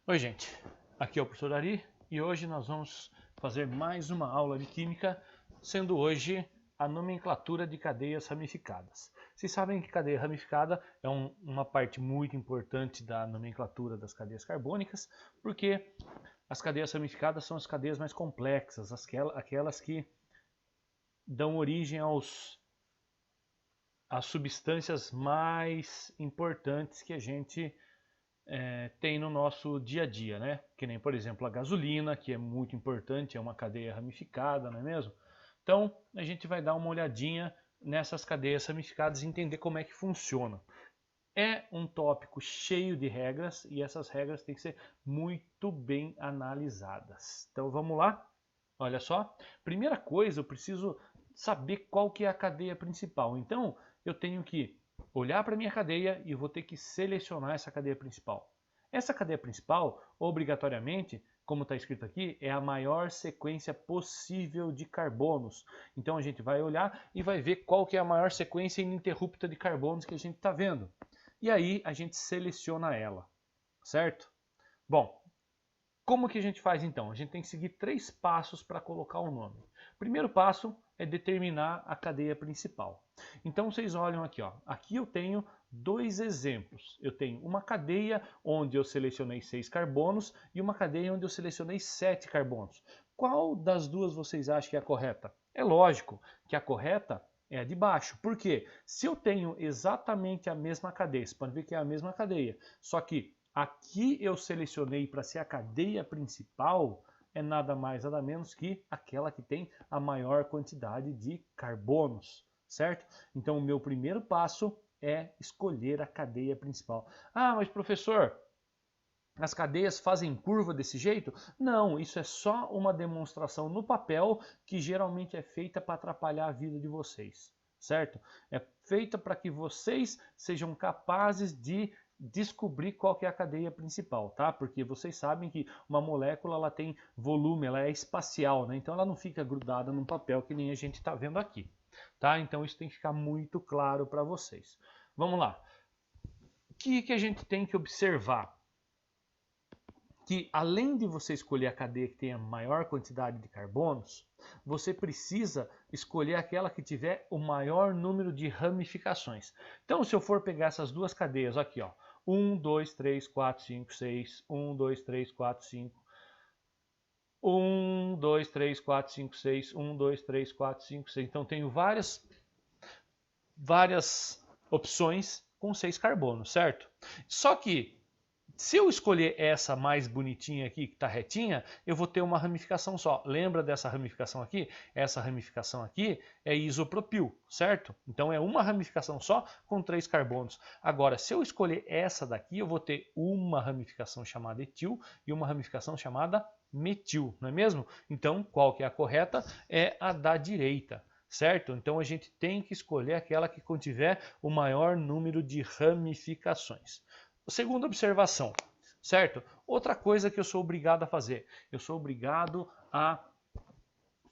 Oi gente, aqui é o professor Ari e hoje nós vamos fazer mais uma aula de química, sendo hoje a nomenclatura de cadeias ramificadas. Vocês sabem que cadeia ramificada é uma parte muito importante da nomenclatura das cadeias carbônicas, porque as cadeias ramificadas são as cadeias mais complexas, aquelas que dão origem às substâncias mais importantes que a gente tem no nosso dia a dia, né? Que nem, por exemplo, a gasolina, que é muito importante, é uma cadeia ramificada, não é mesmo? Então, a gente vai dar uma olhadinha nessas cadeias ramificadas e entender como é que funciona. É um tópico cheio de regras e essas regras têm que ser muito bem analisadas. Então, vamos lá? Olha só. Primeira coisa, eu preciso saber qual que é a cadeia principal. Então, eu tenho que olhar para a minha cadeia e eu vou ter que selecionar essa cadeia principal. Essa cadeia principal, obrigatoriamente, como está escrito aqui, é a maior sequência possível de carbonos. Então a gente vai olhar e vai ver qual que é a maior sequência ininterrupta de carbonos que a gente está vendo. E aí a gente seleciona ela, certo? Bom, como que a gente faz então? A gente tem que seguir 3 passos para colocar o nome. Primeiro passo é determinar a cadeia principal. Então vocês olham aqui, ó. Aqui eu tenho 2 exemplos. Eu tenho uma cadeia onde eu selecionei 6 carbonos e uma cadeia onde eu selecionei 7 carbonos. Qual das duas vocês acham que é a correta? É lógico que a correta é a de baixo. Por quê? Se eu tenho exatamente a mesma cadeia, você pode ver que é a mesma cadeia, só que aqui eu selecionei para ser a cadeia principal, é nada mais nada menos que aquela que tem a maior quantidade de carbonos, certo? Então o meu primeiro passo é escolher a cadeia principal. Ah, mas professor, as cadeias fazem curva desse jeito? Não, isso é só uma demonstração no papel que geralmente é feita para atrapalhar a vida de vocês, certo? É feita para que vocês sejam capazes de descobrir qual que é a cadeia principal, tá? Porque vocês sabem que uma molécula ela tem volume, ela é espacial, né? Então ela não fica grudada num papel que nem a gente está vendo aqui, tá? Então isso tem que ficar muito claro para vocês. Vamos lá. O que a gente tem que observar? Que além de você escolher a cadeia que tem a maior quantidade de carbonos, você precisa escolher aquela que tiver o maior número de ramificações. Então, se eu for pegar essas duas cadeias aqui, ó, 1, 2, 3, 4, 5, 6, 1, 2, 3, 4, 5, 1, 2, 3, 4, 5, 6, 1, 2, 3, 4, 5, 6. Então, tenho várias opções com 6 carbonos, certo? Só que se eu escolher essa mais bonitinha aqui, que está retinha, eu vou ter uma ramificação só. Lembra dessa ramificação aqui? Essa ramificação aqui é isopropil, certo? Então é uma ramificação só com 3 carbonos. Agora, se eu escolher essa daqui, eu vou ter uma ramificação chamada etil e uma ramificação chamada metil, não é mesmo? Então, qual que é a correta? É a da direita. Certo? Então a gente tem que escolher aquela que contiver o maior número de ramificações. Segunda observação, certo? Outra coisa que eu sou obrigado a fazer, eu sou obrigado a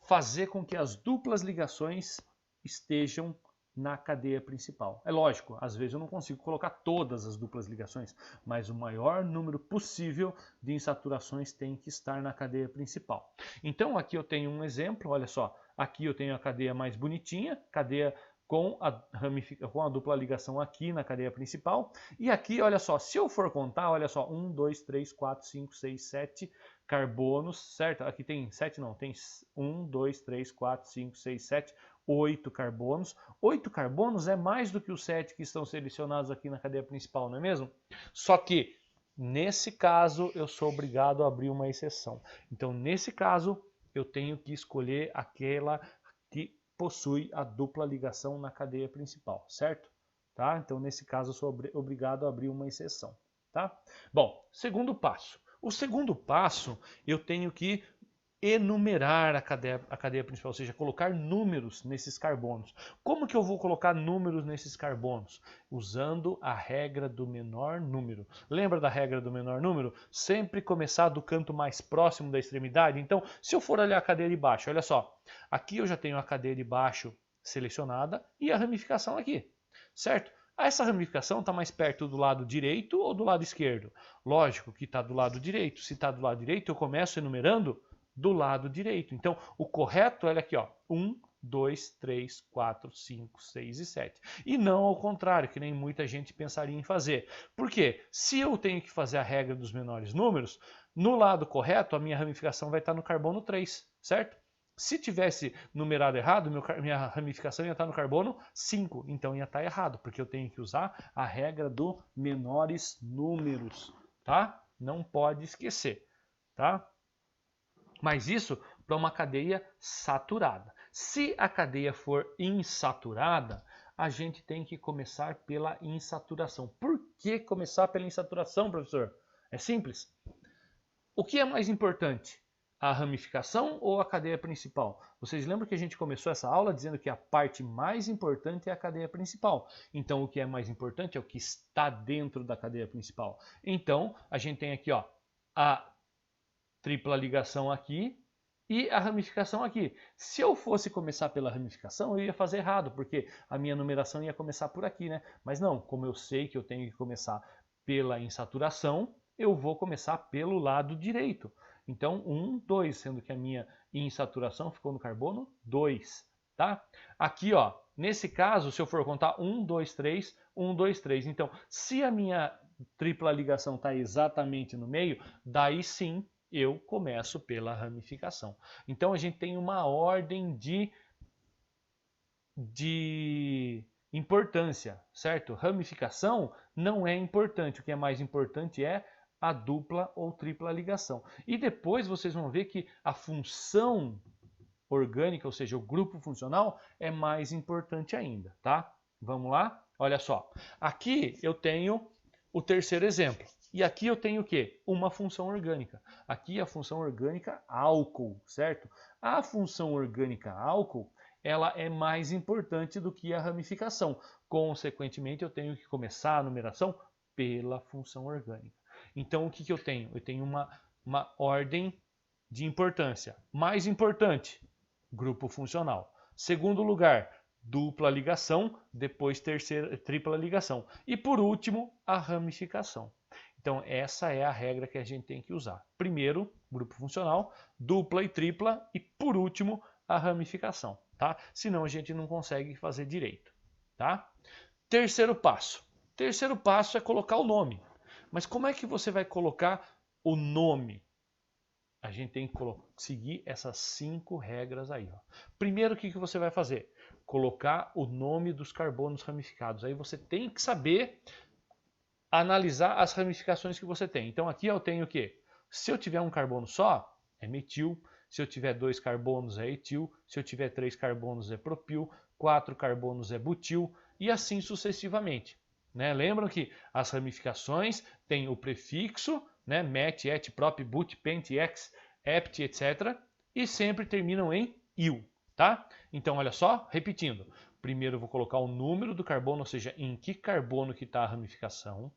fazer com que as duplas ligações estejam na cadeia principal. É lógico, às vezes eu não consigo colocar todas as duplas ligações, mas o maior número possível de insaturações tem que estar na cadeia principal. Então aqui eu tenho um exemplo, olha só, aqui eu tenho a cadeia mais bonitinha, cadeia com a dupla ligação aqui na cadeia principal. E aqui, olha só, se eu for contar, olha só, 1, 2, 3, 4, 5, 6, 7 carbonos, certo? Aqui tem 7 não, tem 1, 2, 3, 4, 5, 6, 7, 8 carbonos. 8 carbonos é mais do que os 7 que estão selecionados aqui na cadeia principal, não é mesmo? Só que, nesse caso, eu sou obrigado a abrir uma exceção. Então, nesse caso, eu tenho que escolher aquela que possui a dupla ligação na cadeia principal, certo? Tá? Então, nesse caso, eu sou obrigado a abrir uma exceção. Tá? Bom, segundo passo. O segundo passo, eu tenho que enumerar a cadeia principal, ou seja, colocar números nesses carbonos. Como que eu vou colocar números nesses carbonos? Usando a regra do menor número. Lembra da regra do menor número? Sempre começar do canto mais próximo da extremidade. Então, se eu for olhar a cadeia de baixo, olha só. Aqui eu já tenho a cadeia de baixo selecionada e a ramificação aqui, certo? Essa ramificação está mais perto do lado direito ou do lado esquerdo? Lógico que está do lado direito. Se está do lado direito, eu começo enumerando do lado direito. Então, o correto é aqui, ó, 1, 2, 3, 4, 5, 6 e 7. E não ao contrário, que nem muita gente pensaria em fazer. Por quê? Se eu tenho que fazer a regra dos menores números, no lado correto, a minha ramificação vai estar no carbono 3, certo? Se tivesse numerado errado, minha ramificação ia estar no carbono 5, então ia estar errado, porque eu tenho que usar a regra do menores números, tá? Não pode esquecer, tá? Mas isso para uma cadeia saturada. Se a cadeia for insaturada, a gente tem que começar pela insaturação. Por que começar pela insaturação, professor? É simples. O que é mais importante? A ramificação ou a cadeia principal? Vocês lembram que a gente começou essa aula dizendo que a parte mais importante é a cadeia principal. Então, o que é mais importante é o que está dentro da cadeia principal. Então, a gente tem aqui, ó, a tripla ligação aqui e a ramificação aqui. Se eu fosse começar pela ramificação, eu ia fazer errado, porque a minha numeração ia começar por aqui, né? Mas não, como eu sei que eu tenho que começar pela insaturação, eu vou começar pelo lado direito. Então, 1, 2, sendo que a minha insaturação ficou no carbono 2, tá? Aqui, ó, nesse caso, se eu for contar 1, 2, 3, 1, 2, 3. Então, se a minha tripla ligação está exatamente no meio, daí sim eu começo pela ramificação. Então, a gente tem uma ordem de importância, certo? Ramificação não é importante, o que é mais importante é a dupla ou tripla ligação. E depois vocês vão ver que a função orgânica, ou seja, o grupo funcional, é mais importante ainda, tá? Vamos lá? Olha só. Aqui eu tenho o terceiro exemplo. E aqui eu tenho o quê? Uma função orgânica. Aqui a função orgânica álcool, certo? A função orgânica álcool, ela é mais importante do que a ramificação. Consequentemente, eu tenho que começar a numeração pela função orgânica. Então, o que eu tenho? Eu tenho uma ordem de importância. Mais importante, grupo funcional. Segundo lugar, dupla ligação, depois tripla ligação. E por último, a ramificação. Então, essa é a regra que a gente tem que usar. Primeiro, grupo funcional, dupla e tripla, e por último, a ramificação, tá? Senão a gente não consegue fazer direito, tá? Terceiro passo. Terceiro passo é colocar o nome. Mas como é que você vai colocar o nome? A gente tem que seguir essas 5 regras aí, ó. Primeiro, o que você vai fazer? Colocar o nome dos carbonos ramificados. Aí você tem que saber analisar as ramificações que você tem. Então aqui eu tenho o quê? Se eu tiver um carbono só, é metil. Se eu tiver 2 carbonos, é etil. Se eu tiver 3 carbonos, é propil. 4 carbonos, é butil. E assim sucessivamente. Né? Lembram que as ramificações têm o prefixo, né? Met, et, prop, but, pent, ex, ept, etc. E sempre terminam em il. Tá? Então olha só, repetindo. Primeiro eu vou colocar o número do carbono, ou seja, em que carbono que está a ramificação.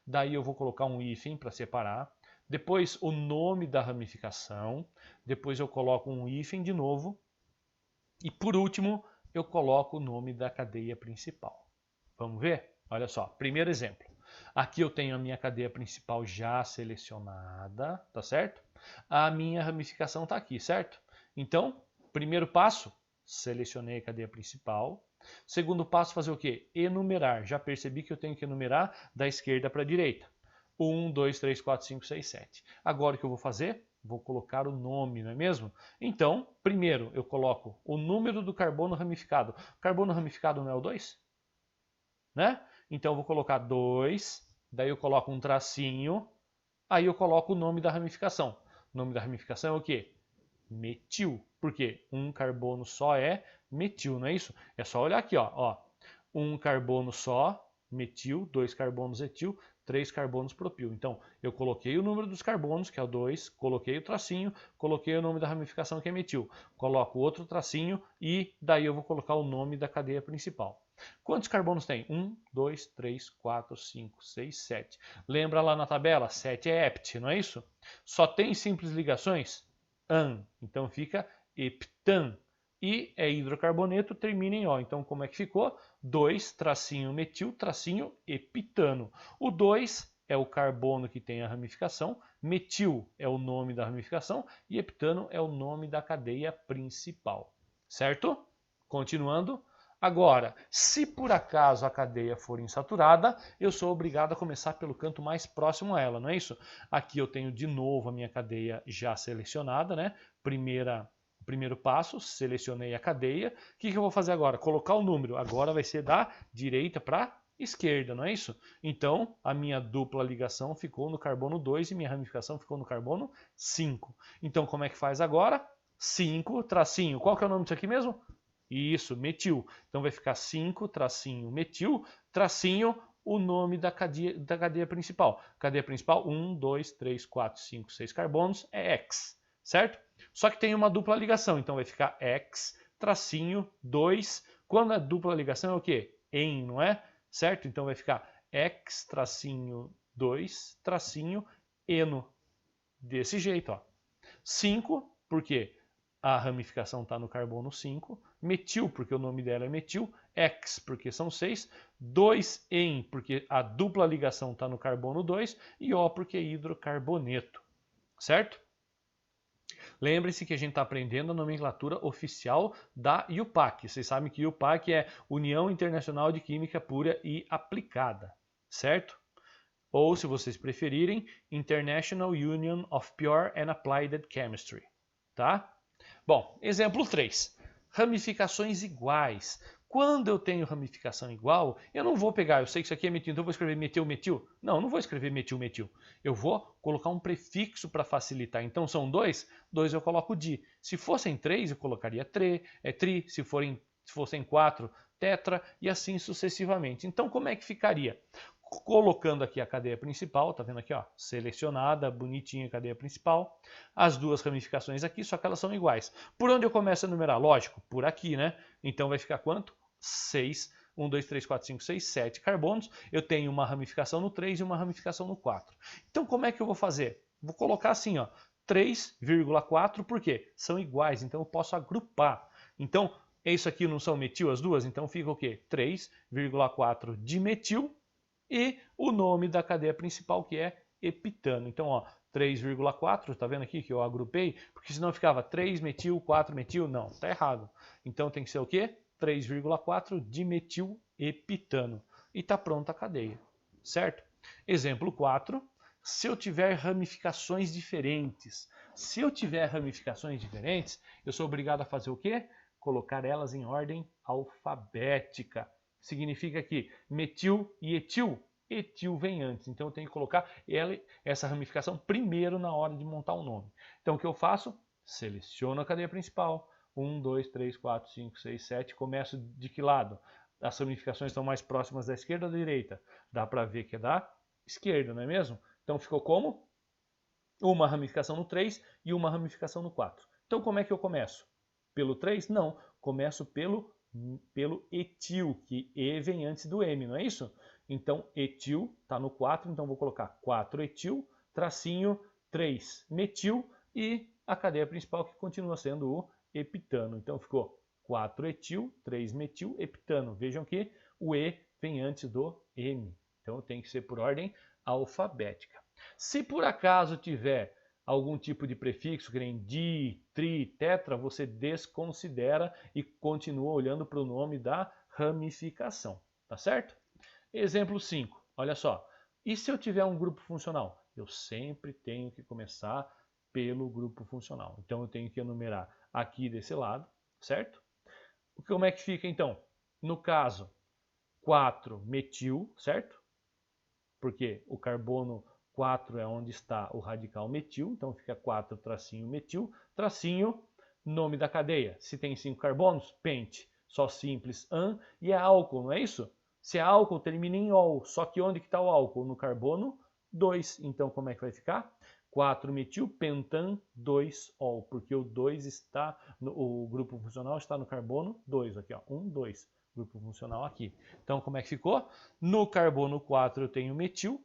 Daí eu vou colocar um hífen para separar. Depois o nome da ramificação. Depois eu coloco um hífen de novo. E por último eu coloco o nome da cadeia principal. Vamos ver? Olha só, primeiro exemplo. Aqui eu tenho a minha cadeia principal já selecionada, tá certo? A minha ramificação está aqui, certo? Então, primeiro passo, selecionei a cadeia principal. Segundo passo, fazer o quê? Enumerar. Já percebi que eu tenho que enumerar da esquerda para a direita. 1, 2, 3, 4, 5, 6, 7. Agora o que eu vou fazer? Vou colocar o nome, não é mesmo? Então, primeiro eu coloco o número do carbono ramificado. O carbono ramificado não é o 2? Né? Então eu vou colocar 2, daí eu coloco um tracinho, aí eu coloco o nome da ramificação. O nome da ramificação é o quê? Metil. Por quê? Um carbono só é metil, não é isso? É só olhar aqui, ó. Um carbono só, metil, 2 carbonos etil, 3 carbonos propil. Então, eu coloquei o número dos carbonos, que é o 2, coloquei o tracinho, coloquei o nome da ramificação, que é metil. Coloco outro tracinho e daí eu vou colocar o nome da cadeia principal. Quantos carbonos tem? 1, 2, 3, 4, 5, 6, 7. Lembra lá na tabela? 7 é hept, não é isso? Só tem simples ligações? An. Então fica heptan. e é hidrocarboneto, termina em O. Então, como é que ficou? 2-metil-epitano. O 2 é o carbono que tem a ramificação, metil é o nome da ramificação e epitano é o nome da cadeia principal. Certo? Continuando. Agora, se por acaso a cadeia for insaturada, eu sou obrigado a começar pelo canto mais próximo a ela, não é isso? Aqui eu tenho de novo a minha cadeia já selecionada, né? Primeiro passo, selecionei a cadeia. O que eu vou fazer agora? Colocar o número. Agora vai ser da direita para esquerda, não é isso? Então, a minha dupla ligação ficou no carbono 2 e minha ramificação ficou no carbono 5. Então, como é que faz agora? 5, tracinho. Qual que é o nome disso aqui mesmo? Isso, metil. Então vai ficar 5, tracinho, metil, tracinho, o nome da cadeia principal. Cadeia principal, 1, 2, 3, 4, 5, 6 carbonos, é X, certo? Só que tem uma dupla ligação, então vai ficar X, tracinho, 2. Quando a dupla ligação é o quê? En, não é? Certo? Então vai ficar X, tracinho, 2, tracinho, eno. Desse jeito, ó. 5, por quê? A ramificação está no carbono 5, metil, porque o nome dela é metil, X, porque são 6, 2-en, porque a dupla ligação está no carbono 2, e O, porque é hidrocarboneto, certo? Lembre-se que a gente está aprendendo a nomenclatura oficial da IUPAC. Vocês sabem que IUPAC é União Internacional de Química Pura e Aplicada, certo? Ou, se vocês preferirem, International Union of Pure and Applied Chemistry, tá? Bom, exemplo 3. Ramificações iguais. Quando eu tenho ramificação igual, eu não vou pegar, eu sei que isso aqui é metil, então eu vou escrever metil-metil. Não, eu não vou escrever metil-metil. Eu vou colocar um prefixo para facilitar. Então são 2, 2 eu coloco di. Se fossem 3, eu colocaria tri. Se fossem 4, tetra, e assim sucessivamente. Então como é que ficaria? Colocando aqui a cadeia principal, tá vendo aqui, ó, selecionada, bonitinha a cadeia principal, as duas ramificações aqui, só que elas são iguais. Por onde eu começo a numerar? Lógico, por aqui, né? Então vai ficar quanto? 6, 1, 2, 3, 4, 5, 6, 7 carbonos. Eu tenho uma ramificação no 3 e uma ramificação no 4. Então como é que eu vou fazer? Vou colocar assim, ó, 3,4, por quê? São iguais, então eu posso agrupar. Então, isso aqui não são metil as duas? Então fica o quê? 3,4 dimetil, e o nome da cadeia principal, que é epitano. Então, ó, 3,4, tá vendo aqui que eu agrupei? Porque senão ficava 3-metil, 4-metil. Não, tá errado. Então tem que ser o quê? 3,4 dimetil epitano. E tá pronta a cadeia, certo? Exemplo 4. Se eu tiver ramificações diferentes. Se eu tiver ramificações diferentes, eu sou obrigado a fazer o quê? Colocar elas em ordem alfabética. Significa que metil e etil vem antes. Então eu tenho que colocar essa ramificação primeiro na hora de montar o nome. Então o que eu faço? Seleciono a cadeia principal. 1, 2, 3, 4, 5, 6, 7. Começo de que lado? As ramificações estão mais próximas da esquerda ou da direita? Dá para ver que é da esquerda, não é mesmo? Então ficou como? Uma ramificação no 3 e uma ramificação no 4. Então como é que eu começo? Pelo 3? Não. Começo pelo etil, que E vem antes do M, não é isso? Então, etil está no 4, então vou colocar 4-etil, tracinho 3-metil e a cadeia principal que continua sendo o epitano. Então ficou 4-etil, 3-metil, epitano. Vejam que o E vem antes do M. Então tem que ser por ordem alfabética. Se por acaso tiver algum tipo de prefixo, que nem di, tri, tetra, você desconsidera e continua olhando para o nome da ramificação, tá certo? Exemplo 5, olha só. E se eu tiver um grupo funcional? Eu sempre tenho que começar pelo grupo funcional. Então eu tenho que enumerar aqui desse lado, certo? Como é que fica então? No caso, 4-metil, certo? Porque o carbono 4 é onde está o radical metil, então fica 4 tracinho metil, tracinho, nome da cadeia. Se tem 5 carbonos, pente, só simples, an, e é álcool, não é isso? Se é álcool, termina em ol, só que onde que está o álcool? No carbono 2, então como é que vai ficar? 4-metil, pentan, 2-ol, porque o 2 está, o grupo funcional está no carbono 2, aqui ó, 1, 2, grupo funcional aqui. Então como é que ficou? No carbono 4 eu tenho metil,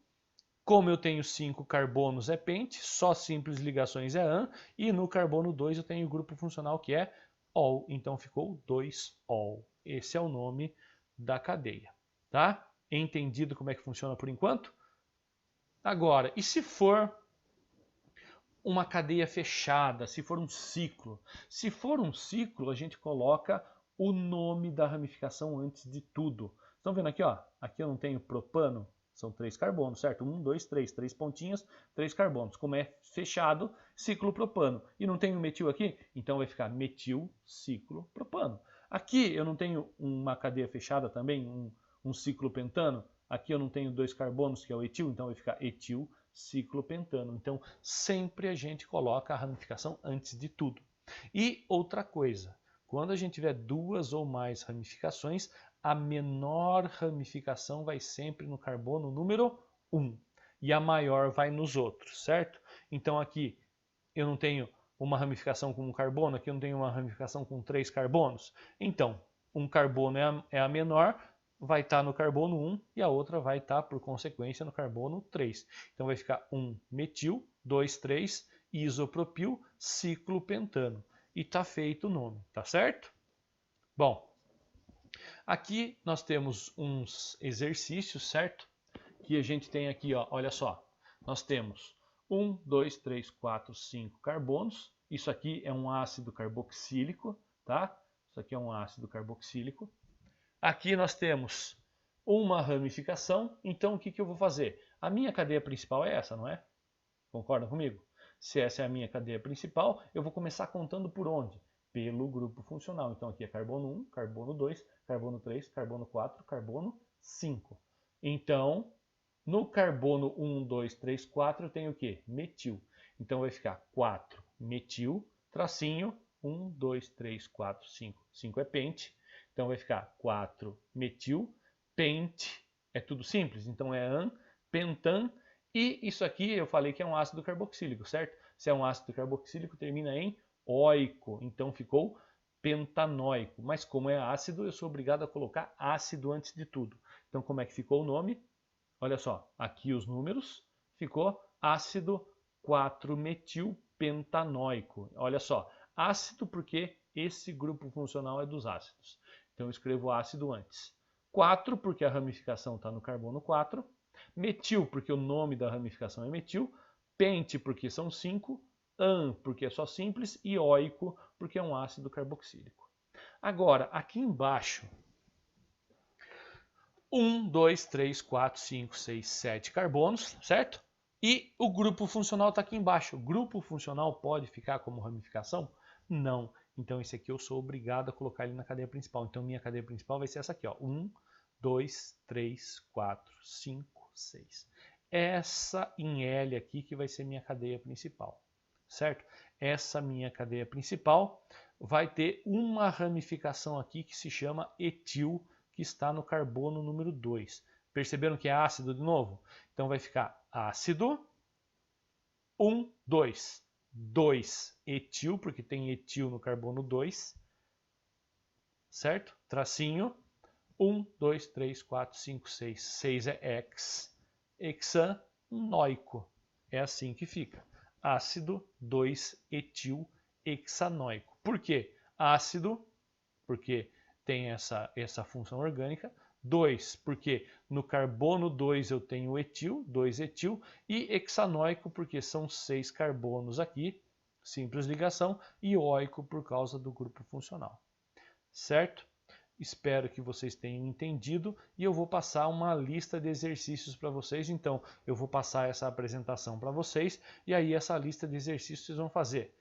como eu tenho 5 carbonos é pente, só simples ligações é an, e no carbono 2 eu tenho o grupo funcional que é ol. Então ficou 2ol. Esse é o nome da cadeia, tá? Entendido como é que funciona por enquanto? Agora, e se for uma cadeia fechada, se for um ciclo? Se for um ciclo, a gente coloca o nome da ramificação antes de tudo. Estão vendo aqui, ó? Aqui eu não tenho propano, são 3 carbonos, certo? 1, 2, 3, 3 pontinhas, 3 carbonos. Como é fechado, ciclo propano. E não tenho metil aqui? Então vai ficar metil ciclo propano. Aqui eu não tenho uma cadeia fechada também, um ciclo pentano. Aqui eu não tenho 2 carbonos, que é o etil, então vai ficar etil ciclo pentano. Então sempre a gente coloca a ramificação antes de tudo. E outra coisa, quando a gente tiver 2 ou mais ramificações, a menor ramificação vai sempre no carbono número 1 e a maior vai nos outros, certo? Então aqui eu não tenho uma ramificação com um carbono, aqui eu não tenho uma ramificação com 3 carbonos. Então, um carbono é a menor, vai estar no carbono 1 e a outra vai estar, por consequência, no carbono 3. Então vai ficar 1 metil, 2, 3, isopropil, ciclo pentano. E está feito o nome, tá certo? Bom, aqui nós temos uns exercícios, certo? Que a gente tem aqui, ó, olha só. Nós temos 1, 2, 3, 4, 5 carbonos. Isso aqui é um ácido carboxílico, tá? Isso aqui é um ácido carboxílico. Aqui nós temos uma ramificação, então o que eu vou fazer? A minha cadeia principal é essa, não é? Concordam comigo? Se essa é a minha cadeia principal, eu vou começar contando por onde? Pelo grupo funcional. Então aqui é carbono 1, carbono 2, carbono 3, carbono 4, carbono 5. Então, no carbono 1, 2, 3, 4 eu tenho o quê? Metil. Então vai ficar 4 metil, tracinho, 1, 2, 3, 4, 5. 5 é pente. Então vai ficar 4 metil, pente, é tudo simples. Então é an, pentan, e isso aqui eu falei que é um ácido carboxílico, certo? Se é um ácido carboxílico, termina em óico, então ficou pentanóico. Mas como é ácido, eu sou obrigado a colocar ácido antes de tudo. Então como é que ficou o nome? Olha só, aqui os números, ficou ácido 4-metilpentanóico. Olha só, ácido porque esse grupo funcional é dos ácidos. Então eu escrevo ácido antes. 4 porque a ramificação está no carbono 4. Metil porque o nome da ramificação é metil. Pente porque são 5. An porque é só simples. E óico porque é um ácido carboxílico. Agora, aqui embaixo, 1, 2, 3, 4, 5, 6, 7 carbonos, certo? E o grupo funcional está aqui embaixo. O grupo funcional pode ficar como ramificação? Não. Então esse aqui eu sou obrigado a colocar ele na cadeia principal. Então minha cadeia principal vai ser essa aqui, ó. 1, 2, 3, 4, 5, 6. Essa em L aqui que vai ser minha cadeia principal, certo? Essa minha cadeia principal vai ter uma ramificação aqui que se chama etil, que está no carbono número 2. Perceberam que é ácido de novo? Então vai ficar ácido, 1, 2. 2 etil, porque tem etil no carbono 2. Certo? Tracinho. 1, 2, 3, 4, 5, 6. 6 é ex. Hexanóico. É assim que fica. Ácido 2-etil hexanóico. Por quê? Ácido, porque tem essa função orgânica. 2, porque no carbono 2 eu tenho etil, 2-etil, e hexanóico, porque são 6 carbonos aqui, simples ligação, e óico por causa do grupo funcional. Certo? Espero que vocês tenham entendido e eu vou passar uma lista de exercícios para vocês. Então, eu vou passar essa apresentação para vocês e aí essa lista de exercícios vocês vão fazer